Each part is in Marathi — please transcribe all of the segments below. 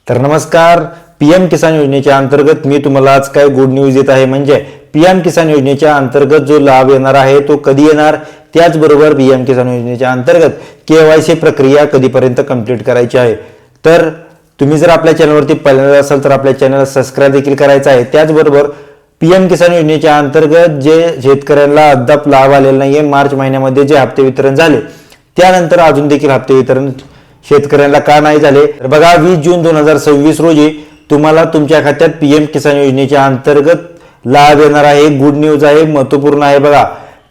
तर नमस्कार, पीएम किसान योजनेच्या अंतर्गत मी तुम्हाला आज काय गुड न्यूज देत आहे। म्हणजे पीएम किसान योजनेच्या अंतर्गत जो लाभ येणार आहे तो कधी येणार, त्याचबरोबर पीएम किसान योजनेच्या अंतर्गत केवायसी प्रक्रिया कधीपर्यंत कंप्लीट करायची आहे। तर तुम्ही जर आपल्या चॅनलवरती पहिल्यांदा असाल तर आपल्या चॅनलला सबस्क्राइब देखील करायचं आहे। त्याचबरोबर पीएम किसान योजनेच्या अंतर्गत जे शेतकऱ्यांना अद्याप लाभ आलेला नाहीये, मार्च महिन्यामध्ये जे हप्ते वितरण झाले त्यानंतर अजून देखील हप्ते वितरण शेतकऱ्यांना का नाही झाले, तर बघा 20 जून 2026 रोजी तुम्हाला तुमच्या खात्यात पीएम किसान योजनेच्या अंतर्गत लाभ येणार आहे। गुड न्यूज आहे, महत्त्वपूर्ण आहे। बघा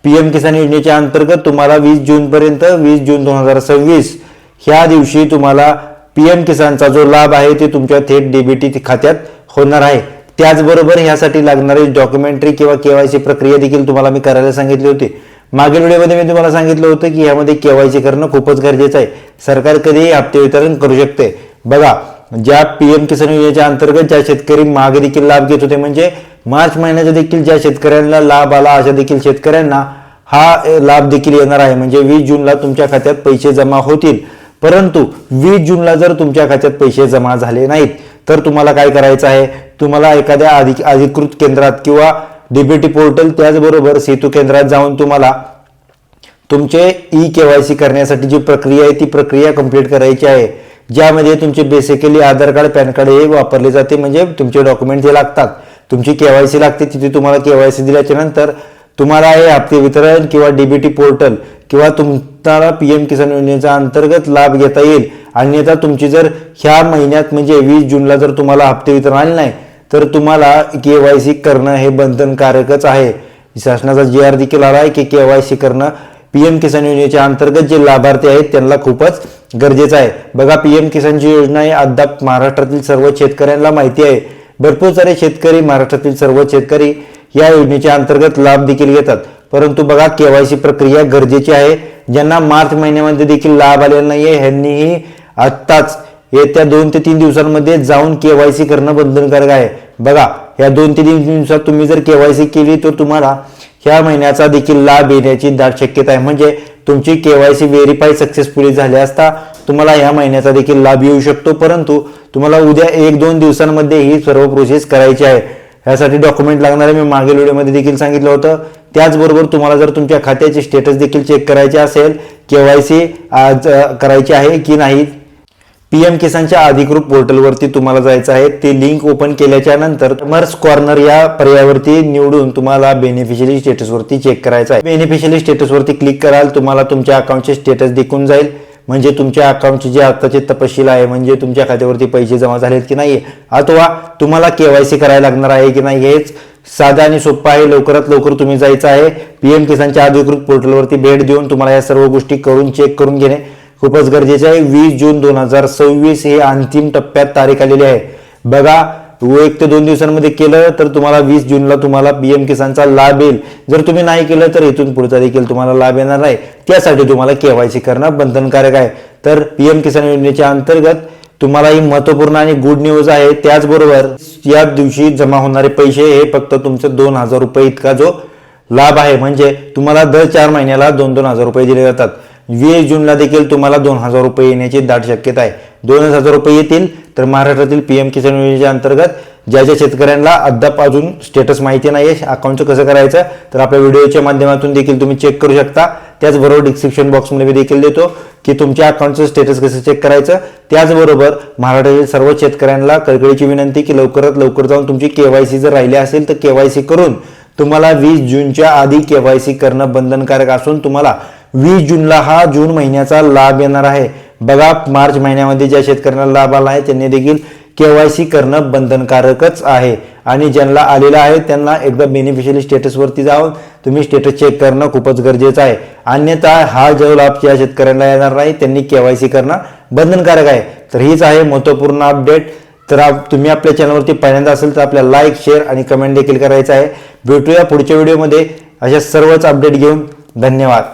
पीएम किसान योजनेच्या अंतर्गत तुम्हाला 20 जून पर्यंत 20 जून 2026 ह्या दिवशी तुम्हाला पीएम किसानचा जो लाभ आहे ते तुमच्या थेट डीबीटी खात्यात होणार आहे। त्याचबरोबर यासाठी लागणारी डॉक्युमेंटरी किंवा केवायसी प्रक्रिया देखील तुम्हाला मी करायला सांगितली होती। मागील व्हिडिओमध्ये मी तुम्हाला सांगितलं होतं की यामध्ये केवायसी करणं खूपच गरजेचं आहे। सरकार कधीही हप्ते वितरण करू शकते। बघा ज्या पीएम किसान योजनेच्या अंतर्गत ज्या शेतकरी मागे देखील लाभ घेत होते, म्हणजे मार्च महिन्याचा देखील ज्या शेतकऱ्यांना लाभ आला अशा देखील शेतकऱ्यांना हा लाभ देखील येणार आहे। म्हणजे 20 जूनला तुमच्या खात्यात पैसे जमा होतील, परंतु 20 जूनला जर तुमच्या खात्यात पैसे जमा झाले नाहीत तर तुम्हाला काय करायचं आहे, तुम्हाला एखाद्या अधिकृत केंद्रात किंवा डीबीटी पोर्टल त्याचबरोबर सेतू केंद्रात जाऊन तुम्हाला तुमचे ई केवायसी करण्यासाठी जी प्रक्रिया आहे ती प्रक्रिया कंप्लीट करायची आहे, ज्यामध्ये तुमचे बेसिकली आधार कार्ड पॅन कार्ड हे वापरले जाते। म्हणजे तुमचे डॉक्युमेंट जे लागतात, तुमची केवायसी लागते, तिथे तुम्हाला केवायसी दिल्याच्या नंतर तुम्हाला हे हप्ते वितरण किंवा डीबीटी पोर्टल किंवा तुम्हाला पीएम किसान योजनेच्या अंतर्गत लाभ घेता येईल। अन्यथा तुमची जर ह्या महिन्यात म्हणजे 20 जूनला जर तुम्हाला हप्ते वितरण आले नाही तर तुम्हाला केवायसी करणं हे बंधनकारकच आहे। शासनाचा GR देखील आला आहे की केवायसी करणं पीएम किसान योजनेच्या अंतर्गत जे लाभार्थी आहेत त्यांना खूपच गरजेचं आहे। बघा पीएम किसानची योजना ही अद्याप महाराष्ट्रातील सर्व शेतकऱ्यांना माहिती आहे। भरपूर सारे शेतकरी, महाराष्ट्रातील सर्व शेतकरी या योजनेच्या अंतर्गत लाभ देखील घेतात, परंतु बघा केवायसी प्रक्रिया गरजेची आहे। ज्यांना मार्च महिन्यामध्ये देखील लाभ आलेला नाहीये ह्यांनीही आत्ताच येत्या 2 ते 3 दिवसांमध्ये जाऊन केवायसी करणं बंधनकारक आहे। बघा या 2 ते 3 दिवसात तुम्ही जर केवायसी केली तर तुम्हाला ह्या महिन्याचा देखील लाभ येण्याची दाट शक्यता आहे। म्हणजे तुमची केवायसी व्हेरीफाय सक्सेसफुली झाली असता तुम्हाला ह्या महिन्याचा देखील लाभ येऊ शकतो, परंतु तुम्हाला उद्या 1-2 दिवसांमध्ये ही सर्व प्रोसेस करायची आहे। यासाठी डॉक्युमेंट लागणार आहे, मी मागील व्हिडिओमध्ये देखील सांगितलं होतं। त्याचबरोबर तुम्हाला जर तुमच्या खात्याचे स्टेटस देखील चेक करायचे असेल, केवायसी आज करायची आहे की नाही, पीएम किसानच्या अधिकृत पोर्टलवरती तुम्हाला जायचं आहे। ते लिंक ओपन केल्याच्या नंतर कॉमर्स कॉर्नर या पर्यायावरती निवडून तुम्हाला बेनिफिशियरी स्टेटसवरती चेक करायचं आहे। बेनिफिशियरी स्टेटसवरती क्लिक कराल, तुम्हाला तुमच्या अकाउंटचे स्टेटस दिसून जाईल। म्हणजे तुमच्या अकाउंटचे जे आताचे तपशील आहे, म्हणजे तुमच्या खात्यावरती पैसे जमा झालेत की नाही, अथवा तुम्हाला केवायसी करायला लागणार आहे की नाही, हेच साधं आणि सोपं आहे। लवकरात लवकर तुम्ही जायचं आहे पीएम किसानच्या अधिकृत पोर्टलवरती भेट देऊन तुम्हाला या सर्व गोष्टी करून चेक करून घेणे खूपच गरजेचे आहे। 20 जून 2026 हे अंतिम टप्प्यात तारीख आलेली आहे। बघा 1 ते 2 दिवसांमध्ये केलं तर तुम्हाला 20 जूनला तुम्हाला पीएम किसानचा लाभ येईल। जर तुम्ही नाही केलं तर इथून पुढचा देखील तुम्हाला लाभ येणार नाही। त्यासाठी तुम्हाला केवायसी करणं बंधनकारक आहे। तर पीएम किसान योजनेच्या अंतर्गत तुम्हाला ही महत्त्वपूर्ण आणि गुड न्यूज आहे। त्याचबरोबर या दिवशी जमा होणारे पैसे हे फक्त तुमचं 2000 रुपये इतका जो लाभ आहे, म्हणजे तुम्हाला दर 4 महिन्याला 2-2 हजार रुपये दिले जातात। 20 जूनला देखील तुम्हाला 2000 रुपये येण्याची दाट शक्यता आहे। 2000 रुपये येतील तर महाराष्ट्रातील पीएम किसान योजनेच्या अंतर्गत ज्या शेतकऱ्यांना अद्याप अजून स्टेटस माहिती नाही अकाउंटचं कसं करायचं, तर आपल्या व्हिडिओच्या माध्यमातून देखील तुम्ही चेक करू शकता। त्याचबरोबर डिस्क्रिप्शन बॉक्समध्ये मी देखील देतो की तुमच्या अकाउंटचं स्टेटस कसं चेक करायचं। त्याचबरोबर महाराष्ट्रातील सर्व शेतकऱ्यांना कळकळीची विनंती की लवकरात लवकर जाऊन तुमची केवायसी जर राहिली असेल तर केवायसी करून तुम्हाला 20 जूनच्या आधी केवायसी करणं बंधनकारक असून तुम्हाला 20 जूनला हा जून महिन्याचा लाभ येणार आहे। बघा मार्च महिन्यामध्ये ज्या शेतकऱ्यांना लाभ आला आहे त्यांनी देखील केवायसी करणं बंधनकारकच आहे, आणि ज्यांना आलेला आहे त्यांना एकदा बेनिफिशियरी स्टेटसवरती जाऊन तुम्ही स्टेटस चेक करणं खूपच गरजेचं आहे। अन्यथा हा जो लाभ ज्या शेतकऱ्यांना येणार नाही त्यांनी केवायसी करणं बंधनकारक आहे। तर हीच आहे महत्त्वपूर्ण अपडेट। तर तुम्ही आपल्या चॅनलवरती पहिल्यांदा असेल तर आपल्याला लाईक, शेअर आणि कमेंट देखील करायचं आहे। भेटूया पुढच्या व्हिडिओमध्ये अशा सर्वच अपडेट घेऊन। धन्यवाद।